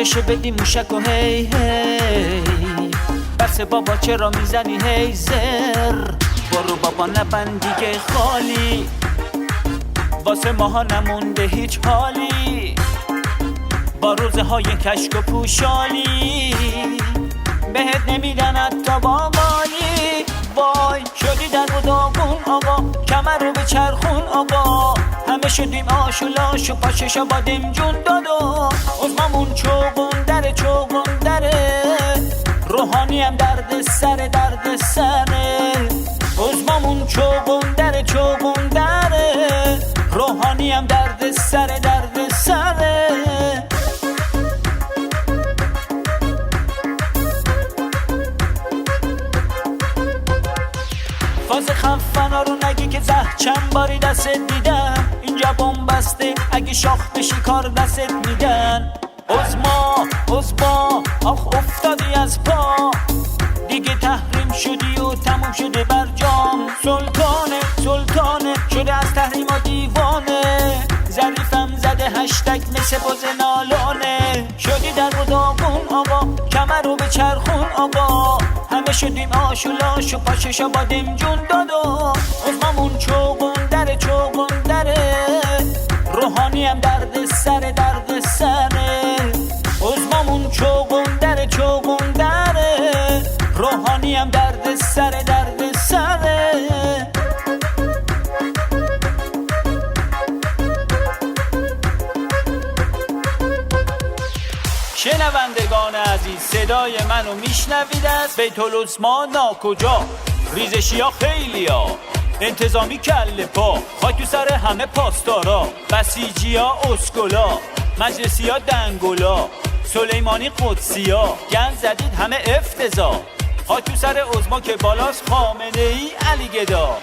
گوششو بدی موشک و هی هی بس بابا چرا میزنی هی زر برو بابا نبند دیگه خالی واسه ماها نمونده هیچ حالی با روزه های کشک و پوشالی بهت نمیدن حتی باقالی وای شدی در و داغون آقا کمر رو به چرخون آقا همه شدیم آشولاش و پاششا بادیم جون دادا عزممون چوغون دره روحانی هم درد سره عزممون چوغون دره روحانی هم درد سره فاز خفنا رو نگی که چند باری دست دیدم اینجا بمبسته اگه شاخ بشی کار دست میدن عزما آخ افتادی از پا دیگه تحریم شدی و تموم شده برجام سلطانه شده از تحریما دیوانه ظریفم زده هشتگ مثل باز نالانه شدی در و داغون آقا کمر رو به چرخون آقا همه شدیم آشولاش و پاششا بادیم جون دادا عزممون چوغون دره روحانی هم درد سره عزممون چوغون دره روحانی هم درد سره شنوندگان عزیز صدای منو میشنوید از بیت العظما ناکجا ریزشی ها خیلی ها انتظامی کل پا خاک تو سر همه پاسدارا بسیجی ها اسکولا مجلسی ها دنگولا سلیمانی قدسی ها گند زدید همه افتضاح خاک تو سر عظما که بالاست خامنه ای علی گدا